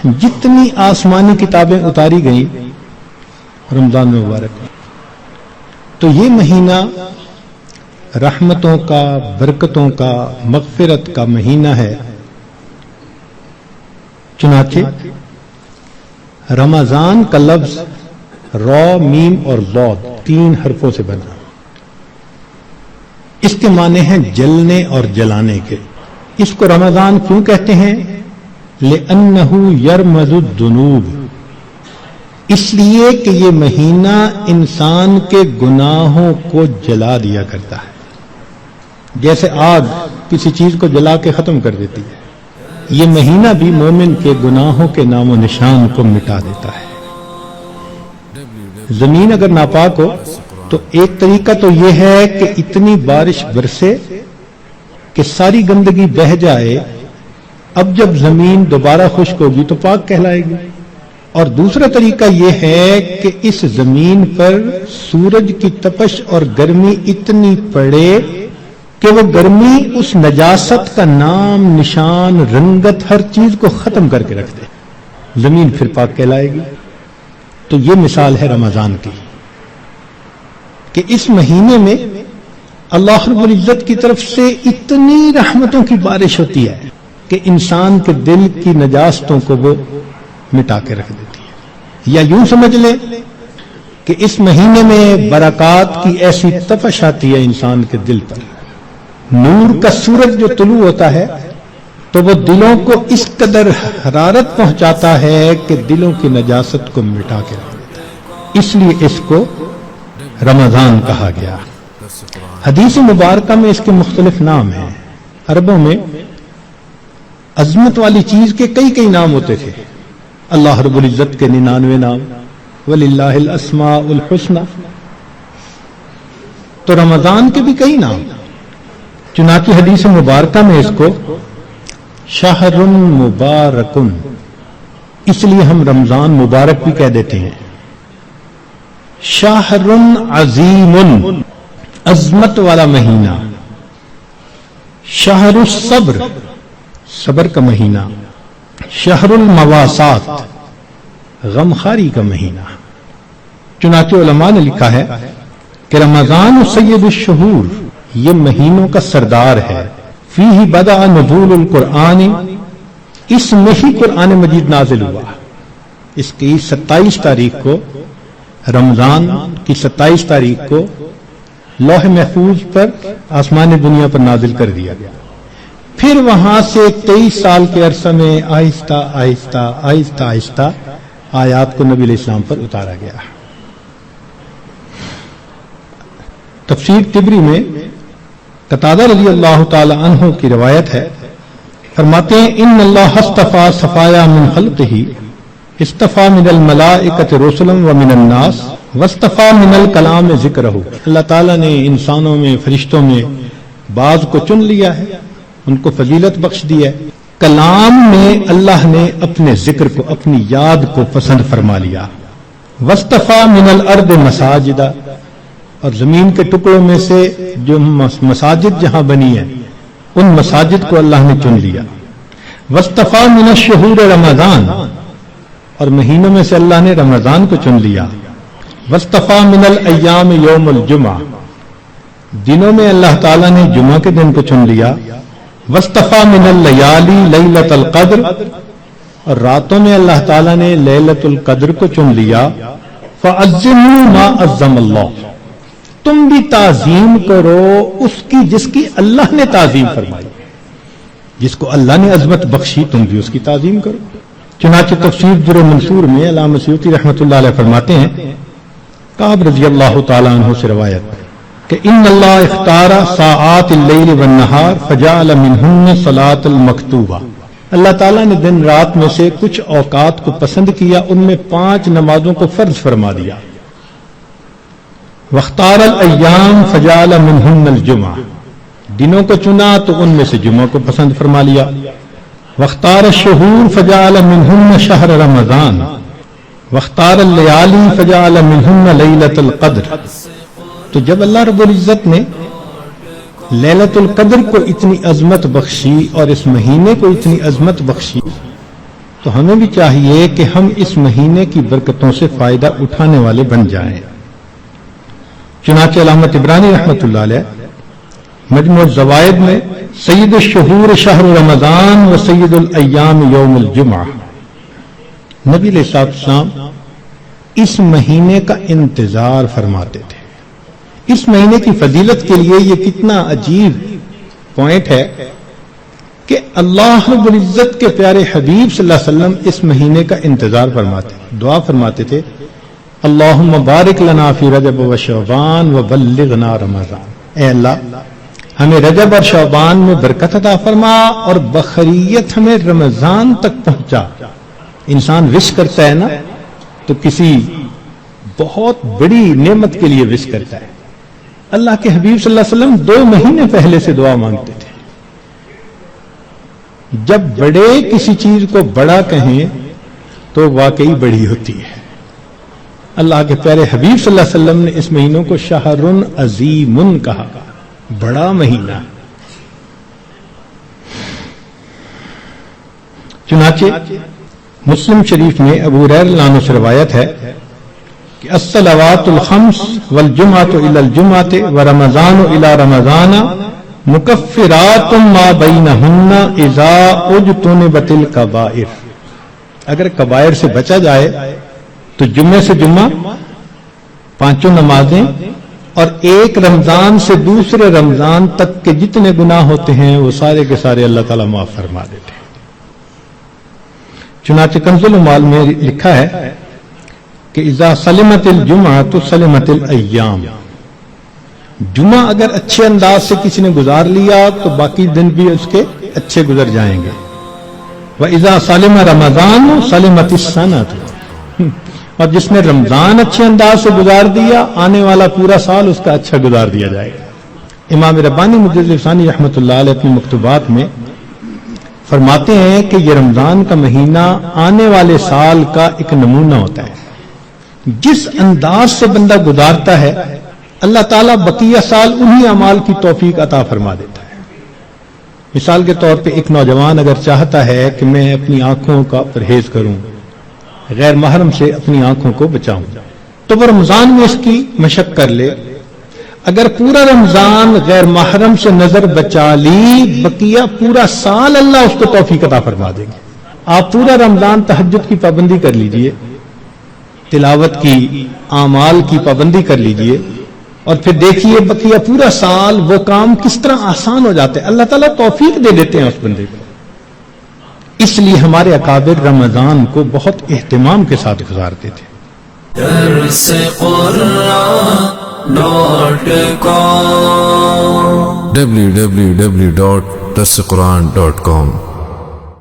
جتنی آسمانی کتابیں اتاری گئیں رمضان مبارک میں، تو یہ مہینہ رحمتوں کا، برکتوں کا، مغفرت کا مہینہ ہے۔ چنانچہ رمضان کا لفظ را، میم اور ضاد 3 حرفوں سے بنا۔ اس کے معنی ہیں جلنے اور جلانے کے۔ اس کو رمضان کیوں کہتے ہیں؟ لِأَنَّهُ يَرْمَزُ الذُّنُوبَ، اس لیے کہ یہ مہینہ انسان کے گناہوں کو جلا دیا کرتا ہے، جیسے آگ کسی چیز کو جلا کے ختم کر دیتی ہے، یہ مہینہ بھی مومن کے گناہوں کے نام و نشان کو مٹا دیتا ہے۔ زمین اگر ناپاک ہو تو ایک طریقہ تو یہ ہے کہ اتنی بارش برسے کہ ساری گندگی بہہ جائے، اب جب زمین دوبارہ خشک ہوگی تو پاک کہلائے گی۔ اور دوسرا طریقہ یہ ہے کہ اس زمین پر سورج کی تپش اور گرمی اتنی پڑے کہ وہ گرمی اس نجاست کا نام، نشان، رنگت، ہر چیز کو ختم کر کے رکھ دے، زمین پھر پاک کہلائے گی۔ تو یہ مثال ہے رمضان کی کہ اس مہینے میں اللہ رب العزت کی طرف سے اتنی رحمتوں کی بارش ہوتی ہے کہ انسان کے دل کی نجاستوں کو وہ مٹا کے رکھ دیتی ہے۔ یا یوں سمجھ لیں کہ اس مہینے میں برکات کی ایسی تپش آتی ہے انسان کے دل پر، نور کا سورج جو طلوع ہوتا ہے تو وہ دلوں کو اس قدر حرارت پہنچاتا ہے کہ دلوں کی نجاست کو مٹا کے رکھ دیتا ہے، اس لیے اس کو رمضان کہا گیا۔ حدیث مبارکہ میں اس کے مختلف نام ہیں۔ عربوں میں عظمت والی چیز کے کئی نام ہوتے تھے۔ اللہ رب العزت کے 99 نام، وَلِلَّهِ الْأَسْمَاءُ الْحُسْنَى، تو رمضان کے بھی کئی نام۔ چنانچہ حدیث مبارکہ میں اس کو شہر مبارکن، اس لیے ہم رمضان مبارک بھی کہہ دیتے ہیں۔ شہر عظیم، عظمت والا مہینہ۔ شہر الصبر، صبر کا مہینہ۔ شہر المواسات، غمخاری کا مہینہ۔ چنانچہ علماء نے لکھا ہے کہ رمضان سید الشہور، یہ مہینوں کا سردار ہے۔ فیہ بدأ نزول القرآن، اس میں ہی قرآن مجید نازل ہوا۔ اس کی 27 تاریخ کو، رمضان کی 27 تاریخ کو لوح محفوظ پر آسمان دنیا پر نازل کر دیا گیا۔ پھر وہاں سے 23 سال کے عرصہ میں آہستہ آہستہ آہستہ آہستہ آیات کو نبی علیہ السلام پر اتارا گیا۔ تفسیر طبری میں قتادہ رضی اللہ تعالی عنہ کی روایت ہے، فرماتے ہیں ان اللہ اصطفیٰ صفایا من خلقہ، اصطفیٰ من الملائکۃ رسلا ومن الناس واصطفیٰ من الکلام ذکرہ، اللہ تعالیٰ نے انسانوں میں، فرشتوں میں بعض کو چن لیا ہے، ان کو فضیلت بخش دی ہے۔ کلام میں اللہ نے اپنے ذکر کو، اپنی یاد کو پسند فرما لیا۔ واصطفیٰ من الارض مساجدہ، اور زمین کے ٹکڑوں میں سے جو مساجد جہاں بنی ہیں ان مساجد کو اللہ نے چن لیا۔ واصطفیٰ من الشہور رمضان، اور مہینوں میں سے اللہ نے رمضان کو چن لیا۔ واصطفیٰ من الایام یوم الجمعہ، دنوں میں اللہ تعالیٰ نے جمعہ کے دن کو چن لیا۔ واصطفیٰ من اللیالی لیلۃ القدر، اور راتوں میں اللہ تعالیٰ نے لیلۃ القدر کو چن لیا۔ فعظموا ما عظم اللہ، تم بھی تعظیم کرو اس کی جس کی اللہ نے تعظیم فرمائی، جس کو اللہ نے عظمت بخشی تم بھی اس کی تعظیم کرو۔ چنانچہ تفسیر در منصور میں علامہ سیوطی رحمۃ اللہ علیہ فرماتے ہیں، کعب رضی اللہ تعالیٰ عنہ سے روایت کہ ان اللہ اختار ساعات اللیل والنہار فجعل منہن صلاۃ المکتوبہ، اللہ تعالیٰ نے دن رات میں سے کچھ اوقات کو پسند کیا، ان میں 5 نمازوں کو فرض فرما دیا۔ واختار الایام فجعل منہن الجمعہ، دنوں کو چنا تو ان میں سے جمعہ کو پسند فرما لیا۔ واختار الشہور فجعل منہن شہر رمضان، واختار اللیالی فجعل منہن لیلۃ القدر۔ تو جب اللہ رب العزت نے لیلۃ القدر کو اتنی عظمت بخشی اور اس مہینے کو اتنی عظمت بخشی تو ہمیں بھی چاہیے کہ ہم اس مہینے کی برکتوں سے فائدہ اٹھانے والے بن جائیں۔ چنانچہ علامہ طبرانی رحمۃ اللہ علیہ مجموع الزوائد میں سید الشہور شہر رمضان و سید الایام یوم الجمعہ، نبی علیہ السلام اس مہینے کا انتظار فرماتے تھے۔ اس مہینے کی فضیلت کے لیے یہ کتنا عجیب پوائنٹ ہے کہ اللہ رب العزت کے پیارے حبیب صلی اللہ علیہ وسلم اس مہینے کا انتظار فرماتے، دعا فرماتے تھے، اللہم بارک لنا فی رجب و شعبان و بلغنا رمضان، اے اللہ ہمیں رجب اور شعبان میں برکت عطا فرما اور بخیریت ہمیں رمضان تک پہنچا۔ انسان وش کرتا ہے نا تو کسی بہت بڑی نعمت کے لیے وش کرتا ہے۔ اللہ کے حبیب صلی اللہ علیہ وسلم 2 مہینے پہلے سے دعا مانگتے تھے۔ جب بڑے کسی چیز کو بڑا کہیں تو واقعی بڑی ہوتی ہے۔ اللہ کے پیارے حبیب صلی اللہ علیہ وسلم نے اس مہینوں کو شہر عظیم کہا، بڑا مہینہ۔ چنانچہ مسلم شریف میں ابو ہریرہ رضی اللہ عنہ سے روایت ہے کہ الصلوات الخمس والجمعۃ الی الجمعۃ ورمضان الی رمضان مکفرات ما بینہن اذا اجتنبت الکبائر، اگر کبائر سے بچا جائے تو جمعے سے جمعہ 5 نمازیں اور ایک رمضان سے دوسرے رمضان تک کے جتنے گناہ ہوتے ہیں وہ سارے کے سارے اللہ تعالیٰ معاف فرما دیتے ہیں۔ چنانچہ کنز العمال میں لکھا ہے کہ اذا سلمت الجمعہ تو سلمت الایام، جمعہ اگر اچھے انداز سے کسی نے گزار لیا تو باقی دن بھی اس کے اچھے گزر جائیں گے۔ وَإِذَا سَلِمَ رَمَضَانُ سَلِمَتِ السَّنَةُ، اور جس نے رمضان اچھے انداز سے گزار دیا آنے والا پورا سال اس کا اچھا گزار دیا جائے گا۔ امام ربانی مجدد ثانی رحمۃ اللہ علیہ اپنی مکتوبات میں فرماتے ہیں کہ یہ رمضان کا مہینہ آنے والے سال کا ایک نمونہ ہوتا ہے۔ جس انداز سے بندہ گزارتا ہے اللہ تعالیٰ بقیہ سال انہی اعمال کی توفیق عطا فرما دیتا ہے۔ مثال کے طور پہ ایک نوجوان اگر چاہتا ہے کہ میں اپنی آنکھوں کا پرہیز کروں، غیر محرم سے اپنی آنکھوں کو بچاؤں، تو وہ رمضان میں اس کی مشق کر لے۔ اگر پورا رمضان غیر محرم سے نظر بچا لی، بقیہ پورا سال اللہ اس کو توفیق عطا فرما دیں گے۔ آپ پورا رمضان تہجد کی پابندی کر لیجئے، تلاوت کی، اعمال کی پابندی کر لیجئے، اور پھر دیکھیے بقیہ پورا سال وہ کام کس طرح آسان ہو جاتے ہیں، اللہ تعالیٰ توفیق دے دیتے ہیں اس بندے کو۔ اس لیے ہمارے اکابر رمضان کو بہت اہتمام کے ساتھ گزارتے تھے۔ www.darsequran.com